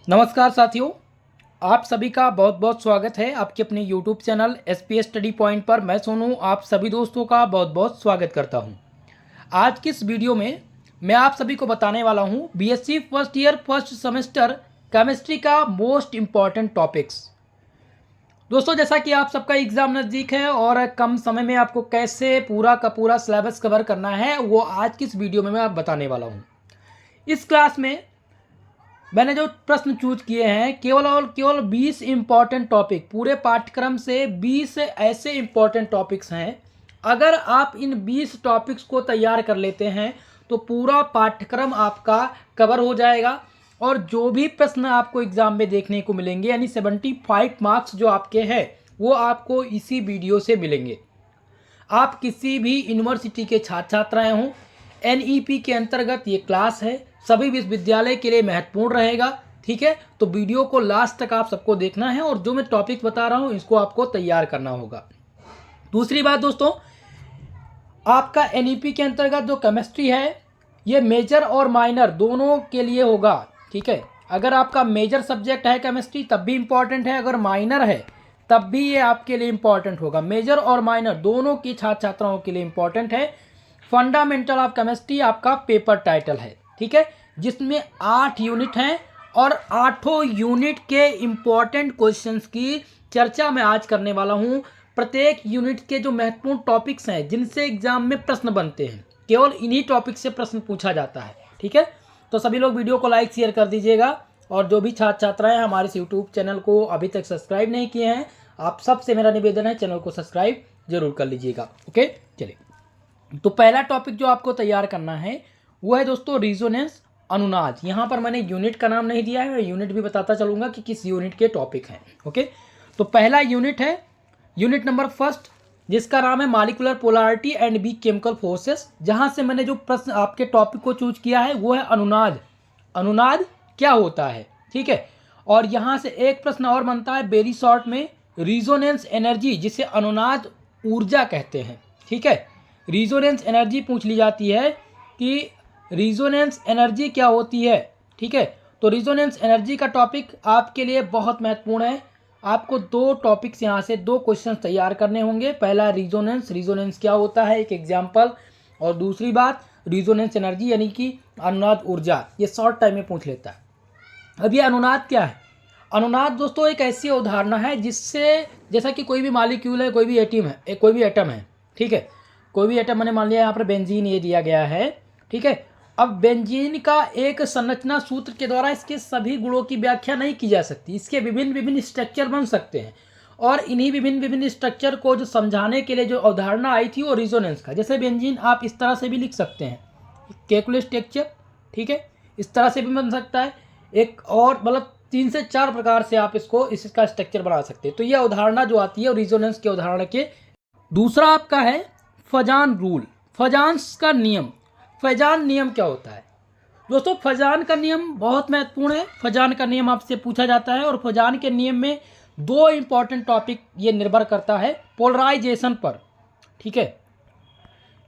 नमस्कार साथियों, आप सभी का बहुत बहुत स्वागत है आपके अपने YouTube channel SPS study point पर। मैं सोनू आप सभी दोस्तों का बहुत बहुत स्वागत करता हूं। आज की इस वीडियो में मैं आप सभी को बताने वाला हूं BSc first year first semester chemistry का मोस्ट इम्पॉर्टेंट टॉपिक्स। दोस्तों, जैसा कि आप सबका एग्ज़ाम नज़दीक है और कम समय में आपको कैसे पूरा का पूरा सिलेबस कवर करना है वो आज की इस वीडियो में मैं बताने वाला हूँ। इस क्लास में मैंने जो प्रश्न चूज किए हैं केवल और केवल 20 इंपॉर्टेंट टॉपिक, पूरे पाठ्यक्रम से 20 ऐसे इंपॉर्टेंट टॉपिक्स हैं। अगर आप इन 20 टॉपिक्स को तैयार कर लेते हैं तो पूरा पाठ्यक्रम आपका कवर हो जाएगा और जो भी प्रश्न आपको एग्जाम में देखने को मिलेंगे यानी 75 मार्क्स जो आपके हैं वो आपको इसी वीडियो से मिलेंगे। आप किसी भी यूनिवर्सिटी के छात्र छात्राएं हों, NEP के अंतर्गत ये क्लास है, सभी विश्वविद्यालय के लिए महत्वपूर्ण रहेगा। ठीक है, तो वीडियो को लास्ट तक आप सबको देखना है और जो मैं टॉपिक बता रहा हूँ इसको आपको तैयार करना होगा। दूसरी बात दोस्तों, आपका NEP के अंतर्गत जो केमिस्ट्री है ये मेजर और माइनर दोनों के लिए होगा। ठीक है, अगर आपका मेजर सब्जेक्ट है केमिस्ट्री तब भी इम्पॉर्टेंट है, अगर माइनर है तब भी ये आपके लिए इम्पॉर्टेंट होगा। मेजर और माइनर दोनों की छात्र छात्राओं के लिए इम्पॉर्टेंट है। फंडामेंटल ऑफ केमिस्ट्री आपका पेपर टाइटल है, ठीक है, जिसमें 8 यूनिट हैं और 8 यूनिट के इम्पॉर्टेंट क्वेश्चंस की चर्चा मैं आज करने वाला हूं। प्रत्येक यूनिट के जो महत्वपूर्ण टॉपिक्स हैं जिनसे एग्जाम में प्रश्न बनते हैं, केवल इन्हीं टॉपिक से प्रश्न पूछा जाता है। ठीक है, तो सभी लोग वीडियो को लाइक शेयर कर दीजिएगा और जो भी छात्र छात्राएं हमारे इस यूट्यूब चैनल को अभी तक सब्सक्राइब नहीं किए हैं, आप सबसे मेरा निवेदन है चैनल को सब्सक्राइब जरूर कर लीजिएगा। ओके, चलिए, तो पहला टॉपिक जो आपको तैयार करना है वो है दोस्तों रिजोनेंस अनुनाद। यहाँ पर मैंने यूनिट का नाम नहीं दिया है, यूनिट भी बताता चलूंगा कि किस यूनिट के टॉपिक हैं। ओके, तो पहला यूनिट है यूनिट नंबर फर्स्ट, जिसका नाम है molecular polarity and B chemical forces. जहाँ से मैंने जो प्रश्न आपके टॉपिक को चूज किया है वो है अनुनाद। अनुनाद क्या होता है, ठीक है। और यहाँ से एक प्रश्न और बनता है वेरी शॉर्ट में, रिजोनेंस एनर्जी, जिसे अनुनाद ऊर्जा कहते हैं। ठीक है, रिजोनेंस एनर्जी पूछ ली जाती है कि रिजोनेंस एनर्जी क्या होती है। ठीक है, तो रिजोनेंस एनर्जी का टॉपिक आपके लिए बहुत महत्वपूर्ण है। आपको 2 टॉपिक्स यहाँ से 2 क्वेश्चन तैयार करने होंगे। पहला रिजोनेंस, रिजोनेंस क्या होता है, एक एग्जाम्पल, और दूसरी बात रिजोनेंस एनर्जी यानी कि अनुनाद ऊर्जा, ये शॉर्ट टाइम में पूछ लेता है। अब ये अनुनाद क्या है? अनुनाद दोस्तों एक ऐसी अवधारणा है जिससे, जैसा कि कोई भी मॉलिक्यूल है, कोई भी एटम है, ठीक है, कोई भी एटम, मैंने मान लिया यहाँ पर बेंजीन ये दिया गया है। ठीक है, अब बेंजीन का एक संरचना सूत्र के द्वारा इसके सभी गुणों की व्याख्या नहीं की जा सकती। इसके विभिन्न विभिन्न स्ट्रक्चर बन सकते हैं और इन्हीं विभिन्न विभिन्न स्ट्रक्चर को जो समझाने के लिए जो अवधारणा आई थी वो रिजोनेंस का। जैसे बेंजीन आप इस तरह से भी लिख सकते हैं, कैलकुलेट स्ट्रक्चर, ठीक है, इस तरह से भी बन सकता है। एक और मतलब 3 से 4 प्रकार से आप इसका स्ट्रक्चर बना सकते हैं। तो ये अवधारणा जो आती है वो रिजोनेंस की अवधारणा के। दूसरा आपका है फजान रूल, फजान्स का नियम। फजान नियम क्या होता है दोस्तों? फजान का नियम बहुत महत्वपूर्ण है। फजान का नियम आपसे पूछा जाता है और फजान के नियम में 2 इंपॉर्टेंट टॉपिक ये निर्भर करता है पोलराइजेशन पर। ठीक है,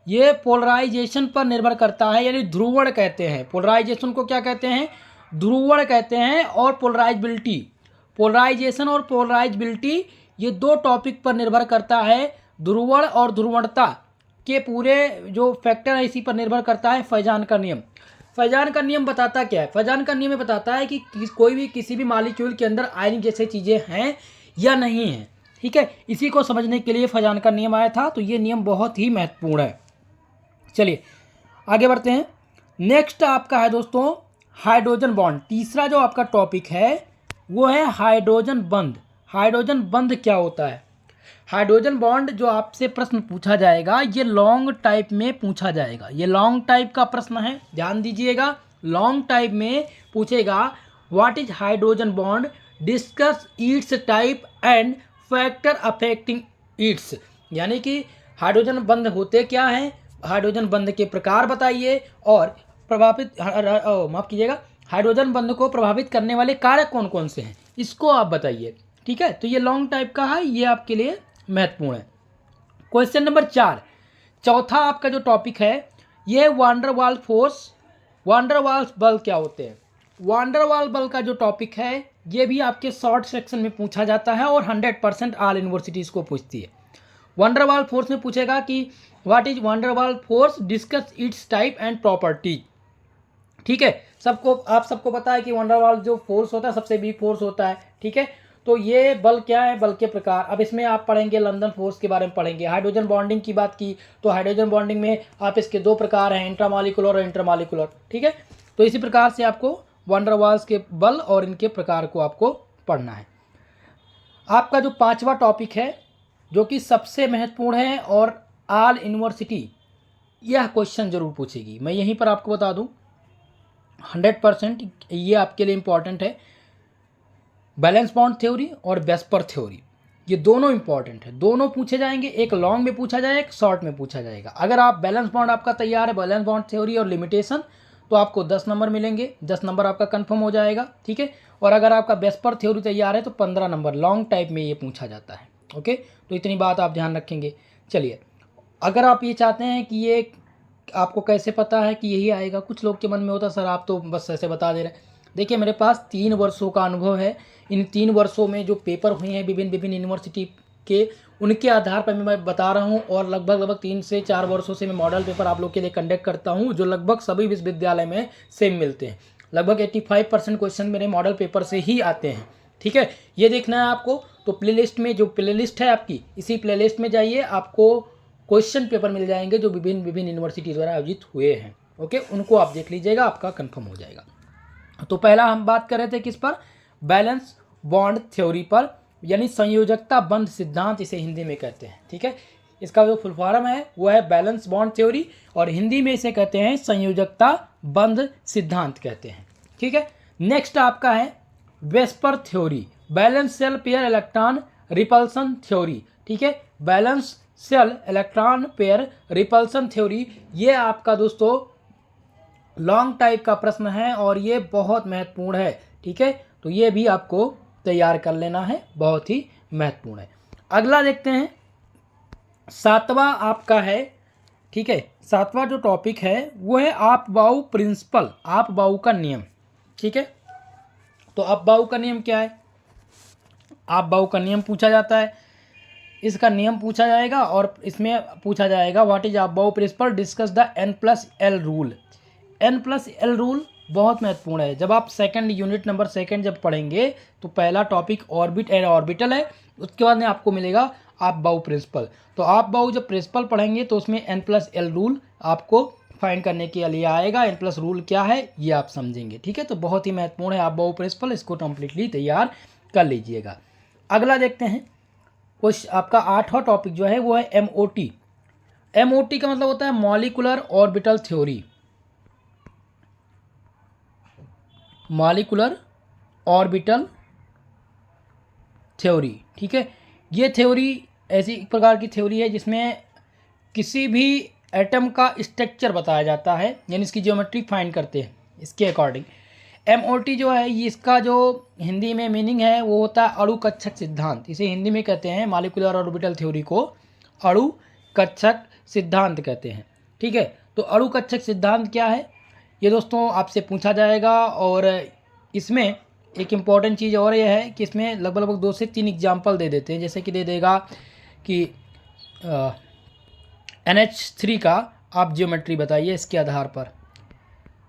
ये पोलराइजेशन पर निर्भर करता है, यानी ध्रुवण कहते हैं। पोलराइजेशन को क्या कहते हैं? ध्रुवण कहते हैं। और पोलराइजेबिलिटी, पोलराइजेशन और पोलराइजेबिलिटी ये 2 टॉपिक पर निर्भर करता है। ध्रुवण और ध्रुवणता के पूरे जो फैक्टर है इसी पर निर्भर करता है फैजान का नियम। फैजान का नियम बताता क्या है? फैजान का नियम बताता है कि कोई भी किसी भी मॉलिक्यूल के अंदर आयन जैसे चीज़ें हैं या नहीं हैं। ठीक है, इसी को समझने के लिए फैजान का नियम आया था। तो ये नियम बहुत ही महत्वपूर्ण है। चलिए आगे बढ़ते हैं। नेक्स्ट आपका है दोस्तों हाइड्रोजन बॉन्ड। तीसरा जो आपका टॉपिक है वो है हाइड्रोजन बंध। हाइड्रोजन बंध क्या होता है? हाइड्रोजन बॉन्ड जो आपसे प्रश्न पूछा जाएगा ये लॉन्ग टाइप में पूछा जाएगा। ये लॉन्ग टाइप का प्रश्न है, ध्यान दीजिएगा। लॉन्ग टाइप में पूछेगा what is hydrogen bond, discuss it's type and factor affecting it's, यानी कि हाइड्रोजन बंध होते क्या हैं, हाइड्रोजन बंध के प्रकार बताइए और माफ कीजिएगा, हाइड्रोजन बंध को प्रभावित करने वाले कारक कौन कौन से हैं इसको आप बताइए। ठीक है, तो ये लॉन्ग टाइप का है, ये आपके लिए महत्वपूर्ण है। क्वेश्चन नंबर 4, चौथा आपका जो टॉपिक है ये है वांडरवाल्स फोर्स। वांडरवाल्स बल क्या होते हैं? वांडरवाल बल का जो टॉपिक है ये भी आपके शॉर्ट सेक्शन में पूछा जाता है और 100% ऑल यूनिवर्सिटीज़ को पूछती है। वांडरवाल फोर्स में पूछेगा कि what is van der Waal force, discuss it's type and property. ठीक है, आप सबको पता है कि वांडरवाल जो फोर्स होता है सबसे वीक फोर्स होता है। ठीक है, तो ये बल क्या है, बल के प्रकार। अब इसमें आप पढ़ेंगे लंदन फोर्स के बारे में पढ़ेंगे। हाइड्रोजन बॉन्डिंग की बात की तो हाइड्रोजन बॉन्डिंग में आप इसके दो प्रकार हैं, इंट्रामॉलिक्यूलर और इंटरमॉलिक्यूलर। ठीक है, तो इसी प्रकार से आपको वांडरवाल्स के बल और इनके प्रकार को आपको पढ़ना है। आपका जो 5वां टॉपिक है जो कि सबसे महत्वपूर्ण है और ऑल यूनिवर्सिटी यह क्वेश्चन जरूर पूछेगी, मैं यहीं पर आपको बता दूं 100% ये आपके लिए इंपॉर्टेंट है। बैलेंस बॉन्ड थ्योरी और वेस्पर थ्योरी ये दोनों इंपॉर्टेंट है, दोनों पूछे जाएंगे। एक लॉन्ग में पूछा जाएगा, एक शॉर्ट में पूछा जाएगा। अगर आप बैलेंस बॉन्ड आपका तैयार है, बैलेंस बॉन्ड थ्योरी और लिमिटेशन, तो आपको 10 नंबर मिलेंगे, 10 नंबर आपका कंफर्म हो जाएगा। ठीक है, और अगर आपका वेस्पर थ्योरी तैयार है तो 15 नंबर लॉन्ग टाइप में ये पूछा जाता है। ओके, तो इतनी बात आप ध्यान रखेंगे। चलिए, अगर आप ये चाहते हैं कि ये आपको कैसे पता है कि यही आएगा, कुछ लोग के मन में होता सर आप तो बस ऐसे बता दे रहे हैं। देखिए, मेरे पास 3 वर्षों का अनुभव है। इन 3 वर्षों में जो पेपर हुए हैं विभिन्न विभिन्न यूनिवर्सिटी के, उनके आधार पर मैं बता रहा हूँ। और लगभग 3 से 4 वर्षों से मैं मॉडल पेपर आप लोग के लिए कंडक्ट करता हूँ, जो लगभग सभी विश्वविद्यालय में सेम मिलते हैं। लगभग 85% क्वेश्चन मेरे मॉडल पेपर से ही आते हैं। ठीक है, ये देखना है आपको। तो प्लेलिस्ट में, जो प्लेलिस्ट है आपकी, इसी प्लेलिस्ट में जाइए, आपको क्वेश्चन पेपर मिल जाएंगे जो विभिन्न विभिन्न यूनिवर्सिटी द्वारा आयोजित हुए हैं। ओके, उनको आप देख लीजिएगा, आपका कंफर्म हो जाएगा। तो पहला हम बात कर रहे थे किस पर, बैलेंस बॉन्ड थ्योरी पर, यानी संयोजकता बंध सिद्धांत इसे हिंदी में कहते हैं। ठीक है, इसका जो फुल फॉर्म है वो है बैलेंस बॉन्ड थ्योरी और हिंदी में इसे कहते हैं संयोजकता बंध सिद्धांत कहते हैं। ठीक है, नेक्स्ट आपका है VSEPR theory, valence shell pair electron repulsion theory. ठीक है, valence shell electron pair repulsion theory, ये आपका दोस्तों लॉन्ग टाइप का प्रश्न है और ये बहुत महत्वपूर्ण है। ठीक है, तो ये भी आपको तैयार कर लेना है, बहुत ही महत्वपूर्ण है। अगला देखते हैं, 7वां आपका है। ठीक है, 7वां जो टॉपिक है वो है आप बाउ प्रिंसिपल, आप बाउ का नियम। ठीक है, तो आप बाउ का नियम क्या है, आप बाउ का नियम पूछा जाता है, इसका नियम पूछा जाएगा और इसमें पूछा जाएगा what is aufbau principle, discuss the N+L rule. N+L rule बहुत महत्वपूर्ण है। जब आप सेकंड यूनिट नंबर सेकंड जब पढ़ेंगे तो पहला टॉपिक ऑर्बिट एंड ऑर्बिटल है, उसके बाद में आपको मिलेगा आप बाउ प्रिंसिपल। तो आप बाउ जब प्रिंसिपल पढ़ेंगे तो उसमें N+L रूल आपको फाइंड करने के लिए आएगा। N+ रूल क्या है ये आप समझेंगे। ठीक है, तो बहुत ही महत्वपूर्ण है आप बाउ प्रिंसिपल, इसको कंप्लीटली तैयार कर लीजिएगा। अगला देखते हैं, कुछ आपका 8वां टॉपिक जो है वो है MOT। MOT का मतलब होता है molecular orbital theory, molecular orbital theory. ठीक है, ये थ्योरी ऐसी प्रकार की थ्योरी है जिसमें किसी भी एटम का स्ट्रक्चर बताया जाता है, यानी इसकी ज्योमेट्री फाइंड करते हैं इसके अकॉर्डिंग। MOT जो है ये, इसका जो हिंदी में मीनिंग है वो होता है अणु कक्षक सिद्धांत। इसे हिंदी में कहते हैं, मॉलिकुलर ऑर्बिटल थ्योरी को अणु कक्षक सिद्धांत कहते हैं। ठीक है, तो अणु कक्षक सिद्धांत क्या है ये दोस्तों आपसे पूछा जाएगा। और इसमें एक इम्पॉर्टेंट चीज़ और ये है कि इसमें लगभग 2 से 3 एग्जाम्पल दे देते हैं। जैसे कि दे देगा कि NH3 का आप ज्योमेट्री बताइए, इसके आधार पर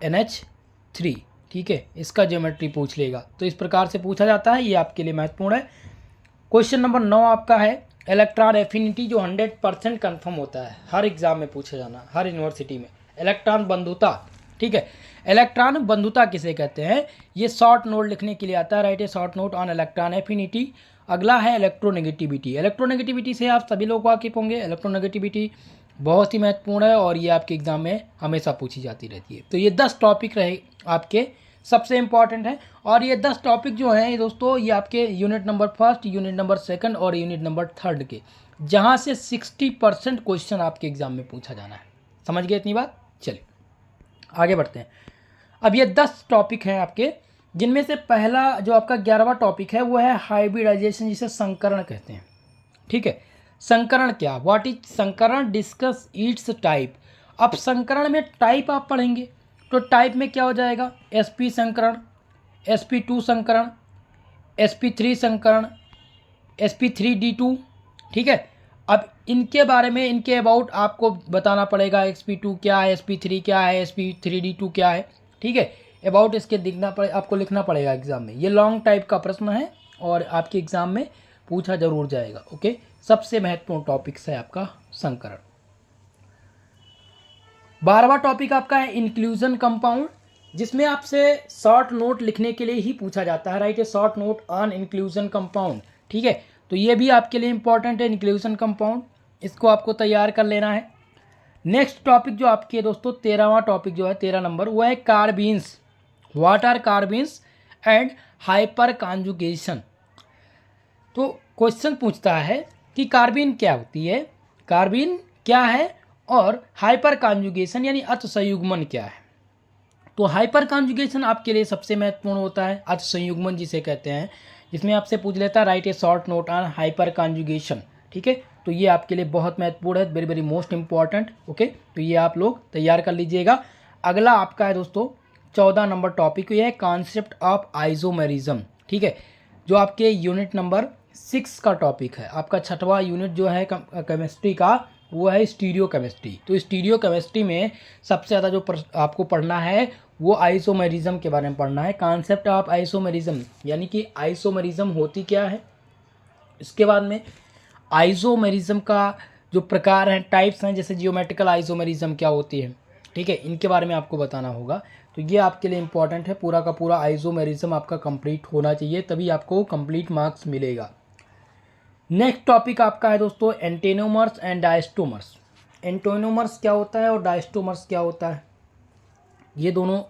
NH3, ठीक है, इसका ज्योमेट्री पूछ लेगा। तो इस प्रकार से पूछा जाता है, ये आपके लिए महत्वपूर्ण है। क्वेश्चन नंबर 9 आपका है इलेक्ट्रॉन एफिनिटी, जो 100% कन्फर्म होता है, हर एग्जाम में पूछा जाना, हर यूनिवर्सिटी में। इलेक्ट्रॉन बंधुता, ठीक है, इलेक्ट्रॉन बंधुता किसे कहते हैं, ये शॉर्ट नोट लिखने के लिए आता है, right A short note on electron affinity. अगला है इलेक्ट्रोनेगेटिविटी। इलेक्ट्रोनेगेटिविटी से आप सभी लोग वाकिफ होंगे। इलेक्ट्रोनेगेटिविटी बहुत ही महत्वपूर्ण है और ये आपके एग्जाम में हमेशा पूछी जाती रहती है। तो ये 10 टॉपिक रहे आपके सबसे इम्पॉर्टेंट है। और ये 10 टॉपिक जो हैं दोस्तों, ये आपके यूनिट नंबर 1, यूनिट नंबर 2 और यूनिट नंबर 3 के, जहाँ से 60% क्वेश्चन आपके एग्जाम में पूछा जाना है। समझ गए इतनी बात? चलिए आगे बढ़ते हैं। अब ये 10 टॉपिक हैं आपके, जिनमें से पहला जो आपका 11वां टॉपिक है वो है हाइब्रिडाइजेशन, जिसे संकरण कहते हैं। ठीक है, संकरण क्या, व्हाट इज संकरण, डिस्कस इट्स टाइप। अब संकरण में टाइप आप पढ़ेंगे तो टाइप में क्या हो जाएगा, sp संकरण, sp2 संकरण, sp3 संकरण, sp3d2, ठीक है। अब इनके बारे में, इनके अबाउट आपको बताना पड़ेगा, sp2 क्या है, sp3 क्या है, sp3d2 क्या है, ठीक है। अबाउट इसके आपको लिखना पड़ेगा एग्जाम में। ये लॉन्ग टाइप का प्रश्न है और आपके एग्जाम में पूछा जरूर जाएगा। ओके, सबसे महत्वपूर्ण टॉपिक्स है आपका संकरण। 12वां टॉपिक आपका है इंक्लूजन कंपाउंड, जिसमें आपसे शॉर्ट नोट लिखने के लिए ही पूछा जाता है। Right A short note on inclusion compound, ठीक है। तो ये भी आपके लिए इंपॉर्टेंट है इंक्लूजन कंपाउंड, इसको आपको तैयार कर लेना है। नेक्स्ट टॉपिक जो आपके दोस्तों 13वां टॉपिक जो है 13 नंबर, वो है carbenes. What are carbenes and hyperconjugation. तो क्वेश्चन पूछता है कि कार्बीन क्या होती है, कार्बीन क्या है, और हाइपर कॉन्जुगेशन यानी अतिसंयुग्मन क्या है। तो हाइपर कॉन्जुगेशन आपके लिए सबसे महत्वपूर्ण होता है, अतिसंयुग्मन जिसे कहते हैं, जिसमें आपसे पूछ लेता है right A short note on hyper conjugation, ठीक है। तो ये आपके लिए बहुत महत्वपूर्ण है, very very most important. Okay, तो ये आप लोग तैयार कर लीजिएगा। अगला आपका है दोस्तों 14 नंबर टॉपिक, ये है कॉन्सेप्ट ऑफ आइसोमेरिज्म, ठीक है, जो आपके यूनिट नंबर 6 का टॉपिक है। आपका 6वां यूनिट जो है केमिस्ट्री का, वो है स्टीरियो केमिस्ट्री। तो स्टीरियो केमिस्ट्री में सबसे ज़्यादा जो आपको पढ़ना है वो आइसोमेरिज्म के बारे में पढ़ना है। कॉन्सेप्ट ऑफ आइसोमेरिज्म यानी कि आइसोमेरिज्म होती क्या है। इसके बाद में आइसोमेरिज्म का जो प्रकार हैं, टाइप्स हैं, जैसे जियोमेट्रिकल आइसोमेरिज्म क्या होती है, ठीक है, इनके बारे में आपको बताना होगा। तो ये आपके लिए इंपॉर्टेंट है, पूरा का पूरा आइसोमेरिज्म आपका कंप्लीट होना चाहिए, तभी आपको कंप्लीट मार्क्स मिलेगा। नेक्स्ट टॉपिक आपका है दोस्तों एंटेनोमर्स एंड डायस्टोमर्स। एंटेनोमर्स क्या होता है और डायस्टोमर्स क्या होता है, ये दोनों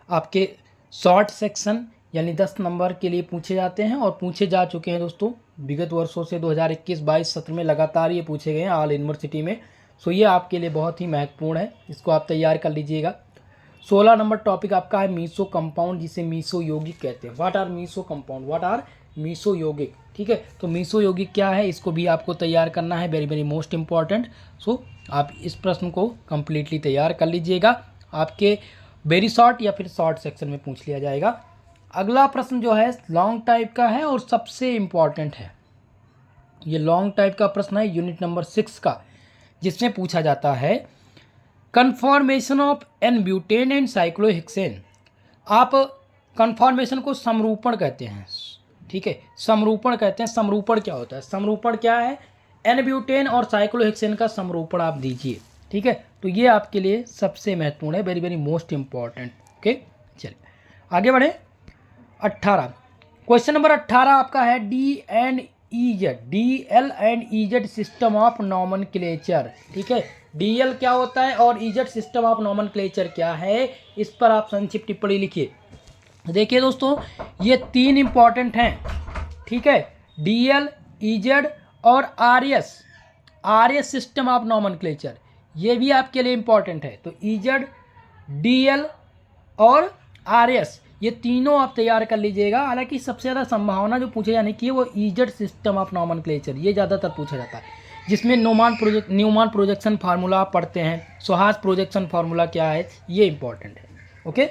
आपके शॉर्ट सेक्शन यानी 10 नंबर के लिए पूछे जाते हैं और पूछे जा चुके हैं दोस्तों विगत वर्षों से। 2021-22 सत्र में लगातार ये पूछे गए हैं ऑल यूनिवर्सिटी में। सो ये आपके लिए बहुत ही महत्वपूर्ण है, इसको आप तैयार कर लीजिएगा। 16 नंबर टॉपिक आपका है मीसो कंपाउंड, जिसे मीसो यौगिक कहते हैं। What are meso compound, what are meso यौगिक, ठीक है। तो मीसो यौगिक क्या है, इसको भी आपको तैयार करना है, वेरी वेरी मोस्ट इंपॉर्टेंट। सो आप इस प्रश्न को कंप्लीटली तैयार कर लीजिएगा, आपके वेरी शॉर्ट या फिर शॉर्ट सेक्शन में पूछ लिया जाएगा। अगला प्रश्न जो है लॉन्ग टाइप का है और सबसे इम्पॉर्टेंट है। ये लॉन्ग टाइप का प्रश्न है यूनिट नंबर 6 का, जिसमें पूछा जाता है conformation of n butane and cyclohexane. आप कन्फॉर्मेशन को समरूपण कहते हैं, ठीक है, समरूपण कहते हैं। समरूपण क्या होता है, समरूपण क्या है, एन ब्यूटेन और साइक्लोहेक्सेन का समरूपण आप दीजिए, ठीक है। तो ये आपके लिए सबसे महत्वपूर्ण है, very very most important. Okay, चलिए आगे बढ़े। 18 क्वेश्चन नंबर 18 आपका है D L and EZ system of nomenclature, ठीक है। डीएल क्या होता है और इजेड सिस्टम ऑफ नॉमेनक्लेचर क्या है, इस पर आप संक्षिप्त टिप्पणी लिखिए। देखिए दोस्तों, ये 3 इंपॉर्टेंट हैं, ठीक है, डीएल, इजेड और आरएस सिस्टम ऑफ नॉमेनक्लेचर, ये भी आपके लिए इंपॉर्टेंट है। तो इजेड, डीएल और आरएस, ये तीनों आप तैयार कर लीजिएगा। हालांकि सबसे ज़्यादा संभावना जो पूछे जाने की है वो इजेड सिस्टम ऑफ नॉमेनक्लेचर, ये ज़्यादातर पूछा जाता है, जिसमें न्यूमान प्रोजेक्शन फार्मूला आप पढ़ते हैं, सोहास प्रोजेक्शन फार्मूला क्या है, ये इंपॉर्टेंट है। ओके,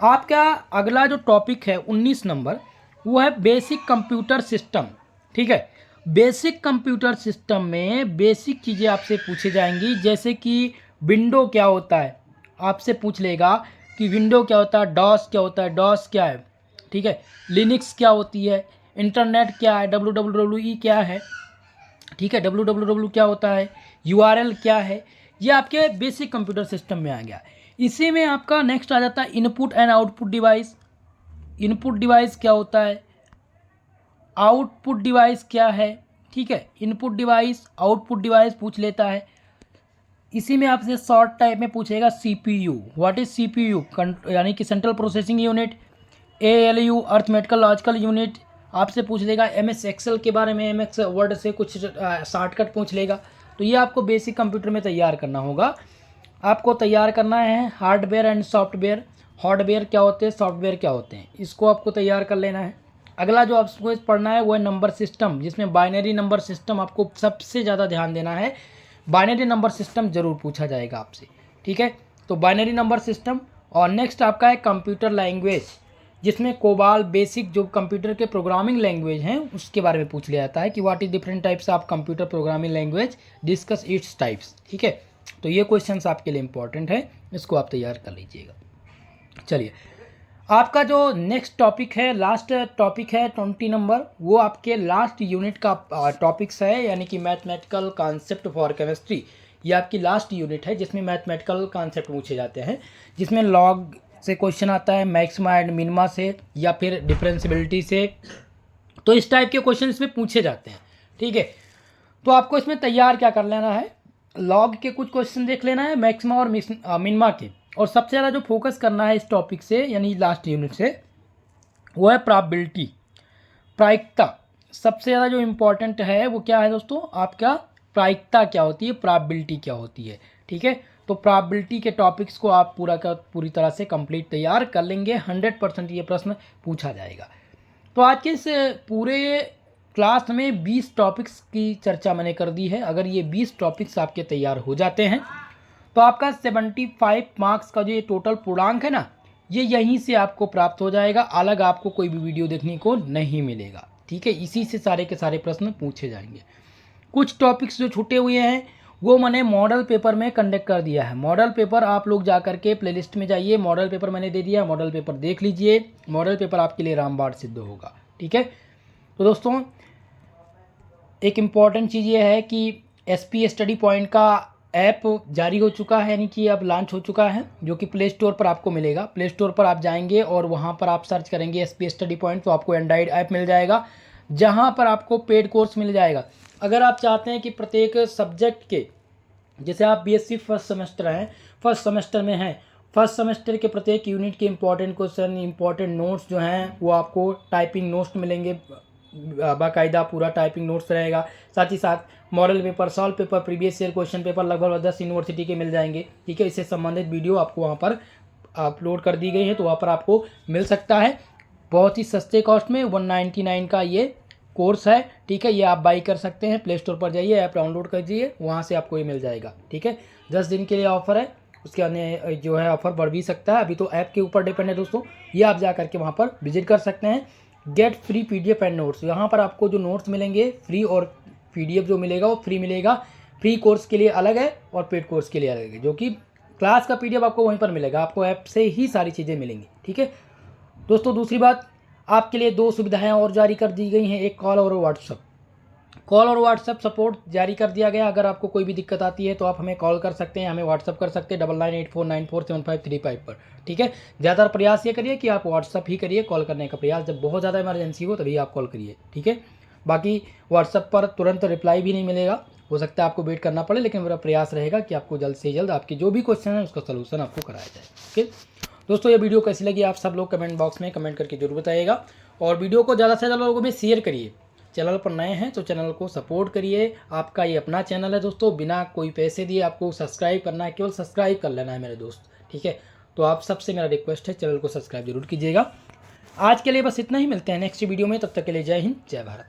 आपका अगला जो टॉपिक है 19 नंबर, वो है बेसिक कंप्यूटर सिस्टम, ठीक है। बेसिक कंप्यूटर सिस्टम में बेसिक चीज़ें आपसे पूछी जाएंगी, जैसे कि विंडो क्या होता है, आपसे पूछ लेगा कि विंडो क्या होता है, डॉस क्या होता है, डॉस क्या है, ठीक है, लिनक्स क्या होती है, इंटरनेट क्या है, www क्या है, ठीक है, www क्या होता है, URL क्या है, ये आपके बेसिक कंप्यूटर सिस्टम में आ गया। इसी में आपका नेक्स्ट आ जाता है input and output device. Input device क्या होता है, आउटपुट डिवाइस क्या है, ठीक है, इनपुट डिवाइस आउटपुट डिवाइस पूछ लेता है। इसी में आपसे शॉर्ट टाइप में पूछेगा CPU, व्हाट इज CPU, यानी कि central processing unit. ALU arithmetical logical unit आपसे पूछ लेगा। MS एक्सेल के बारे में, MS वर्ड से कुछ शॉर्टकट पूछ लेगा। तो ये आपको बेसिक कंप्यूटर में तैयार करना होगा। आपको तैयार करना है हार्डवेयर एंड सॉफ्टवेयर। हार्डवेयर क्या होते हैं, सॉफ्टवेयर क्या होते हैं, इसको आपको तैयार कर लेना है। अगला जो आपको पढ़ना है वो है नंबर सिस्टम, जिसमें बाइनरी नंबर सिस्टम आपको सबसे ज़्यादा ध्यान देना है। बाइनरी नंबर सिस्टम जरूर पूछा जाएगा आपसे, ठीक है। तो बाइनरी नंबर सिस्टम, और नेक्स्ट आपका है कंप्यूटर लैंग्वेज। जिसमें कोबाल बेसिक जो कंप्यूटर के प्रोग्रामिंग लैंग्वेज हैं उसके बारे में पूछ लिया जाता है कि what is different types of computer programming language, discuss its types. ठीक है, तो ये क्वेश्चंस आपके लिए इंपॉर्टेंट है, इसको आप तैयार कर लीजिएगा। चलिए, आपका जो नेक्स्ट टॉपिक है, लास्ट टॉपिक है 20 नंबर, वो आपके लास्ट यूनिट का टॉपिक्स है, यानी कि मैथमेटिकल कॉन्सेप्ट फॉर केमिस्ट्री। ये आपकी लास्ट यूनिट है जिसमें मैथमेटिकल कॉन्सेप्ट पूछे जाते हैं, जिसमें लॉग से क्वेश्चन आता है, मैक्सिमा एंड मिनिमा से, या फिर डिफरेंशियबिलिटी से। तो इस टाइप के क्वेश्चन इसमें पूछे जाते हैं। ठीक है, तो आपको इसमें तैयार क्या कर लेना है, लॉग के कुछ क्वेश्चन देख लेना है, मैक्सिमा और मिनिमा के, और सबसे ज़्यादा जो फोकस करना है इस टॉपिक से यानी लास्ट यूनिट से वो है प्रोबेबिलिटी, प्रायिकता। सबसे ज़्यादा जो इम्पोर्टेंट है वो क्या है दोस्तों, आपका प्रायिकता क्या होती है, प्रोबेबिलिटी क्या होती है। ठीक है, तो प्रोबेबिलिटी के टॉपिक्स को आप पूरी तरह से कंप्लीट तैयार कर लेंगे, 100% ये प्रश्न पूछा जाएगा। तो आज के इस पूरे क्लास में 20 टॉपिक्स की चर्चा मैंने कर दी है। अगर ये 20 टॉपिक्स आपके तैयार हो जाते हैं तो आपका 75 मार्क्स का जो ये टोटल पूर्णांक है ना, ये यहीं से आपको प्राप्त हो जाएगा, अलग आपको कोई भी वीडियो देखने को नहीं मिलेगा। ठीक है, इसी से सारे के सारे प्रश्न पूछे जाएंगे। कुछ टॉपिक्स जो छूटे हुए हैं वो मैंने मॉडल पेपर में कंडक्ट कर दिया है। मॉडल पेपर आप लोग जा करके प्लेलिस्ट में जाइए, मॉडल पेपर मैंने दे दिया, मॉडल पेपर देख लीजिए। मॉडल पेपर आपके लिए रामबाण सिद्ध होगा। ठीक है, तो दोस्तों एक इम्पॉर्टेंट चीज़ ये है कि SP स्टडी पॉइंट का ऐप जारी हो चुका है, यानी कि अब लॉन्च हो चुका है, जो कि प्ले स्टोर पर आपको मिलेगा। प्ले स्टोर पर आप जाएंगे और वहाँ पर आप सर्च करेंगे SP स्टडी पॉइंट, तो आपको एंड्रॉइड ऐप मिल जाएगा, जहाँ पर आपको पेड कोर्स मिल जाएगा। अगर आप चाहते हैं कि प्रत्येक सब्जेक्ट के, जैसे आप BSc फर्स्ट सेमेस्टर हैं, फर्स्ट सेमेस्टर में हैं, फर्स्ट सेमेस्टर के प्रत्येक यूनिट के इंपॉर्टेंट क्वेश्चन, इंपॉर्टेंट नोट्स जो हैं वो आपको टाइपिंग नोट्स मिलेंगे, बाकायदा पूरा टाइपिंग नोट्स रहेगा। साथ ही साथ model paper, solve paper, previous year question paper लगभग 10 यूनिवर्सिटी के मिल जाएंगे। ठीक है, इससे संबंधित वीडियो आपको वहाँ पर अपलोड कर दी गई है, तो वहाँ पर आपको मिल सकता है बहुत ही सस्ते कॉस्ट में। 199 का ये कोर्स है। ठीक है, ये आप बाई कर सकते हैं, प्ले स्टोर पर जाइए, ऐप डाउनलोड कीजिए, वहाँ से आपको ये मिल जाएगा। ठीक है, 10 दिन के लिए ऑफर है, उसके अन्य जो है ऑफर बढ़ भी सकता है, अभी तो ऐप के ऊपर डिपेंड है दोस्तों। ये आप जा करके वहाँ पर विजिट कर सकते हैं। Get free PDF and notes, यहाँ पर आपको जो नोट्स मिलेंगे फ्री, और PDF जो मिलेगा वो फ्री मिलेगा। फ्री कोर्स के लिए अलग है और पेड कोर्स के लिए अलग है, जो कि क्लास का PDF आपको वहीं पर मिलेगा, आपको ऐप से ही सारी चीज़ें मिलेंगी। ठीक है दोस्तों, दूसरी बात, आपके लिए 2 सुविधाएं और जारी कर दी गई हैं, एक कॉल और व्हाट्सअप। कॉल और व्हाट्सअप सपोर्ट जारी कर दिया गया। अगर आपको कोई भी दिक्कत आती है तो आप हमें कॉल कर सकते हैं, हमें व्हाट्सअप कर सकते हैं 9984947535 पर। ठीक है, ज़्यादातर प्रयास ये करिए कि आप व्हाट्सअप ही करिए, कॉल करने का प्रयास जब बहुत ज़्यादा इमरजेंसी हो तभी आप कॉल करिए। ठीक है, बाकी व्हाट्सअप पर तुरंत रिप्लाई भी नहीं मिलेगा, हो सकता है आपको वेट करना पड़े, लेकिन मेरा प्रयास रहेगा कि आपको जल्द से जल्द आपकी जो भी क्वेश्चन है उसका सलूशन आपको कराया जाए। ओके दोस्तों, ये वीडियो कैसी लगी आप सब लोग कमेंट बॉक्स में कमेंट करके जरूर बताइएगा, और वीडियो को ज़्यादा से ज़्यादा लोगों में शेयर करिए। चैनल पर नए हैं तो चैनल को सपोर्ट करिए, आपका ये अपना चैनल है दोस्तों, बिना कोई पैसे दिए आपको सब्सक्राइब करना है, केवल सब्सक्राइब कर लेना है मेरे दोस्त। ठीक है, तो आप सबसे मेरा रिक्वेस्ट है चैनल को सब्सक्राइब जरूर कीजिएगा। आज के लिए बस इतना ही, मिलते हैं नेक्स्ट वीडियो में, तब तक के लिए जय हिंद, जय भारत।